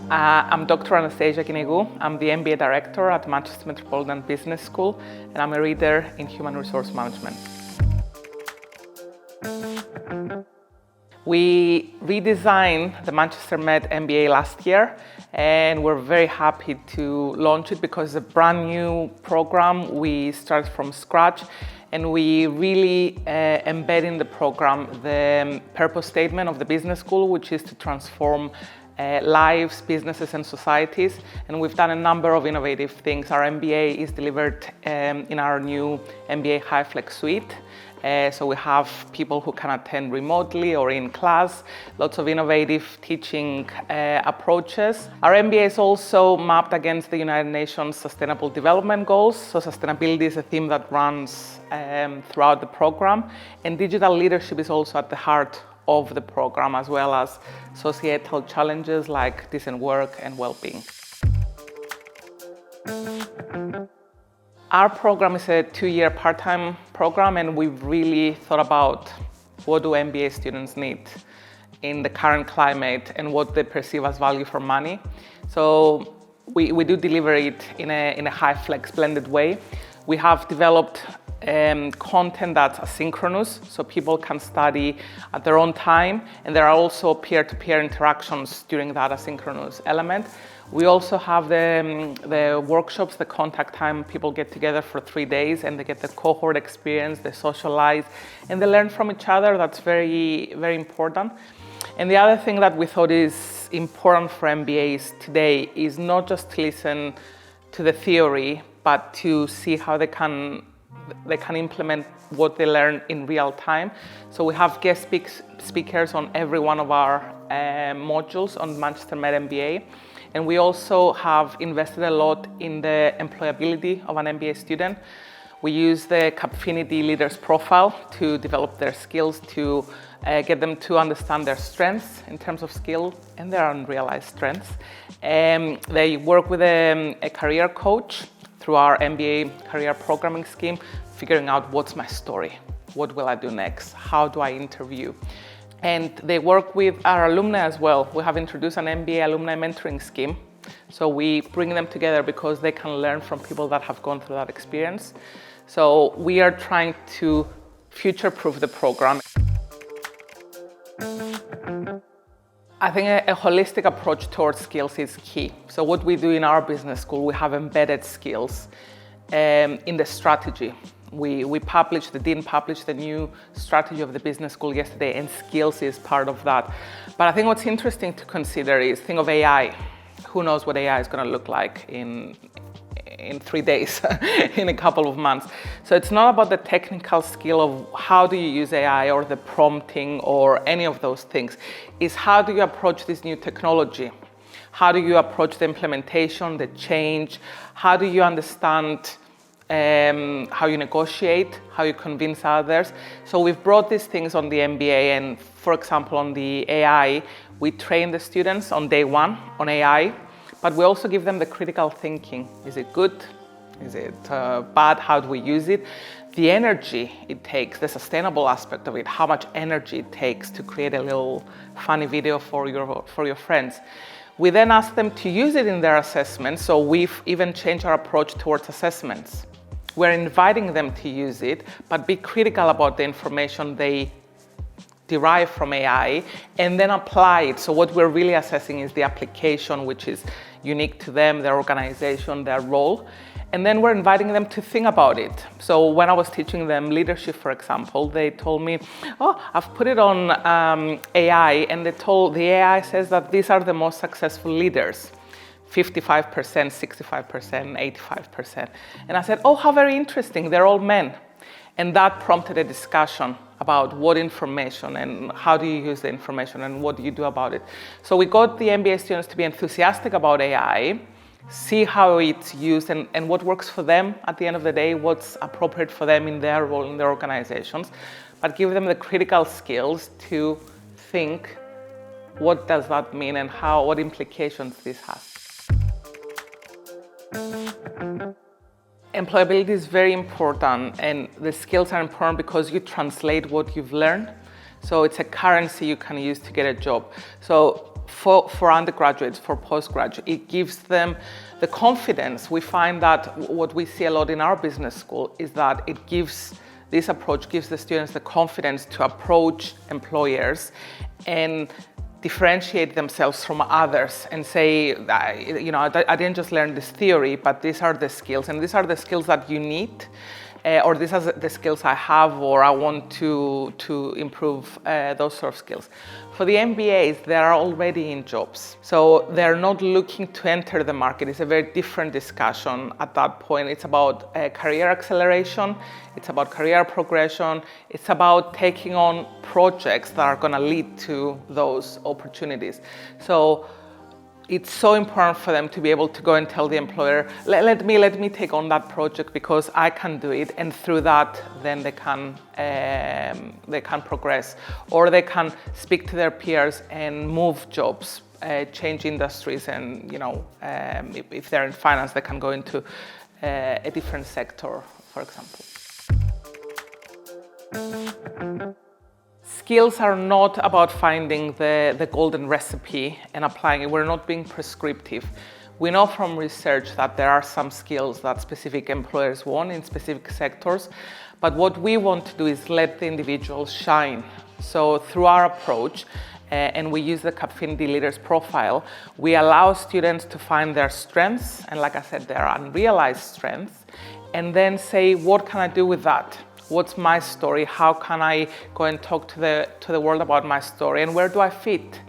I'm Dr. Anastasia Kynighou. I'm the MBA Director at Manchester Metropolitan Business School, and I'm a reader in Human Resource Management. We redesigned the Manchester Met MBA last year, and we're very happy to launch it because it's a brand new program. We started from scratch, and we really embed in the program the purpose statement of the business school, which is to transform lives, businesses, and societies. And we've done a number of innovative things. Our MBA is delivered in our new MBA HighFlex suite. So we have people who can attend remotely or in class, lots of innovative teaching approaches. Our MBA is also mapped against the United Nations Sustainable Development Goals. So sustainability is a theme that runs throughout the program. And digital leadership is also at the heart of the program, as well as societal challenges like decent work and well-being. Our program is a 2-year part-time program, and we've really thought about what do MBA students need in the current climate and what they perceive as value for money. So we do deliver it in a high-flex blended way. We have developed content that's asynchronous, so people can study at their own time, and there are also peer-to-peer interactions during that asynchronous element. We also have the workshops, the contact time. People get together for 3 days and they get the cohort experience, they socialize, and they learn from each other. That's very, very important. And the other thing that we thought is important for MBAs today is not just to listen to the theory, but to see how they can implement what they learn in real time. So we have guest speakers on every one of our modules on Manchester Met MBA. And we also have invested a lot in the employability of an MBA student. We use the Capfinity Leaders Profile to develop their skills, to get them to understand their strengths in terms of skill and their unrealized strengths. They work with a career coach through our MBA career programming scheme, figuring out what's my story, what will I do next, how do I interview. And they work with our alumni as well. We have introduced an MBA alumni mentoring scheme. So we bring them together because they can learn from people that have gone through that experience. So we are trying to future-proof the program. I think a holistic approach towards skills is key. So what we do in our business school, we have embedded skills in the strategy. The Dean published the new strategy of the business school yesterday, and skills is part of that. But I think what's interesting to consider is think of AI. Who knows what AI is going to look like in 3 days, in a couple of months. So it's not about the technical skill of how do you use AI or the prompting or any of those things. It's how do you approach this new technology? How do you approach the implementation, the change? How do you understand how you negotiate, how you convince others? So we've brought these things on the MBA, and for example, on the AI, we train the students on day 1 on AI, but we also give them the critical thinking. Is it good? Is it bad? How do we use it? The energy it takes, the sustainable aspect of it, how much energy it takes to create a little funny video for your friends. We then ask them to use it in their assessments, so we've even changed our approach towards assessments. We're inviting them to use it, but be critical about the information they derive from AI and then apply it. So what we're really assessing is the application, which is unique to them, their organization, their role. And then we're inviting them to think about it. So when I was teaching them leadership, for example, they told me, oh, I've put it on AI, and the AI says that these are the most successful leaders. 55%, 65%, 85%. And I said, oh, how very interesting, they're all men. And that prompted a discussion about what information and how do you use the information and what do you do about it. So we got the MBA students to be enthusiastic about AI, see how it's used and what works for them at the end of the day, what's appropriate for them in their role in their organizations, but give them the critical skills to think, what does that mean and what implications this has. Employability is very important, and the skills are important because you translate what you've learned. So it's a currency you can use to get a job. So for undergraduates, for postgraduates, it gives them the confidence. We find that what we see a lot in our business school is that this approach gives the students the confidence to approach employers and differentiate themselves from others and say, I didn't just learn this theory, but these are the skills, and these are the skills that you need, or these are the skills I have, or I want to improve those sort of skills. For the MBAs, they are already in jobs, so they're not looking to enter the market. It's a very different discussion at that point. It's about career acceleration, it's about career progression, it's about taking on projects that are going to lead to those opportunities. So it's so important for them to be able to go and tell the employer, let me take on that project because I can do it, and through that then they can progress, or they can speak to their peers and move jobs, change industries, and if they're in finance, they can go into a different sector, for example. Skills are not about finding the golden recipe and applying it. We're not being prescriptive. We know from research that there are some skills that specific employers want in specific sectors, but what we want to do is let the individual shine. So through our approach, and we use the Capfinity Leaders Profile, we allow students to find their strengths, and like I said, their unrealized strengths, and then say, what can I do with that? What's my story? How can I go and talk to the world about my story? And where do I fit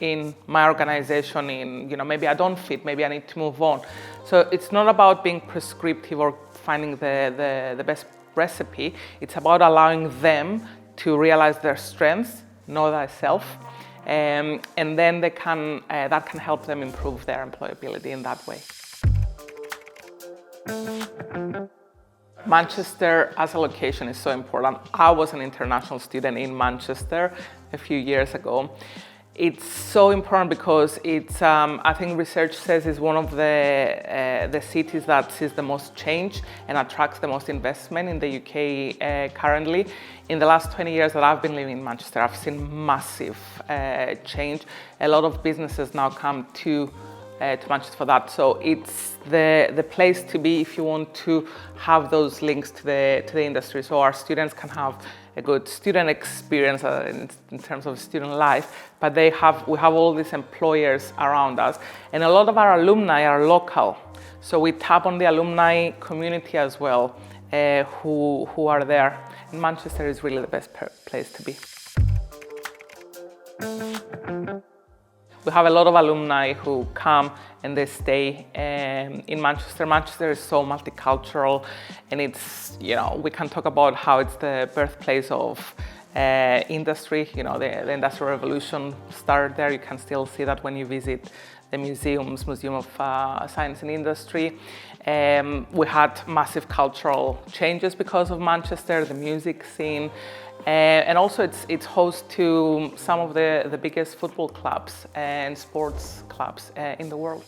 in my organization? Maybe I don't fit, maybe I need to move on. So it's not about being prescriptive or finding the best recipe. It's about allowing them to realize their strengths, know thyself, and then that can help them improve their employability in that way. Manchester as a location is so important. I was an international student in Manchester a few years ago. It's so important because it's, I think research says it's one of the cities that sees the most change and attracts the most investment in the UK currently. In the last 20 years that I've been living in Manchester, I've seen massive change. A lot of businesses now come to Manchester for that. So it's the place to be if you want to have those links to the industry, so our students can have a good student experience in terms of student life, but we have all these employers around us, and a lot of our alumni are local, so we tap on the alumni community as well, who are there. And Manchester is really the best place to be. We have a lot of alumni who come and they stay in Manchester. Manchester is so multicultural, and it's, we can talk about how it's the birthplace of industry. The Industrial Revolution started there. You can still see that when you visit the Museum of Science and Industry. We had massive cultural changes because of Manchester, the music scene. And also it's host to some of the biggest football clubs and sports clubs in the world.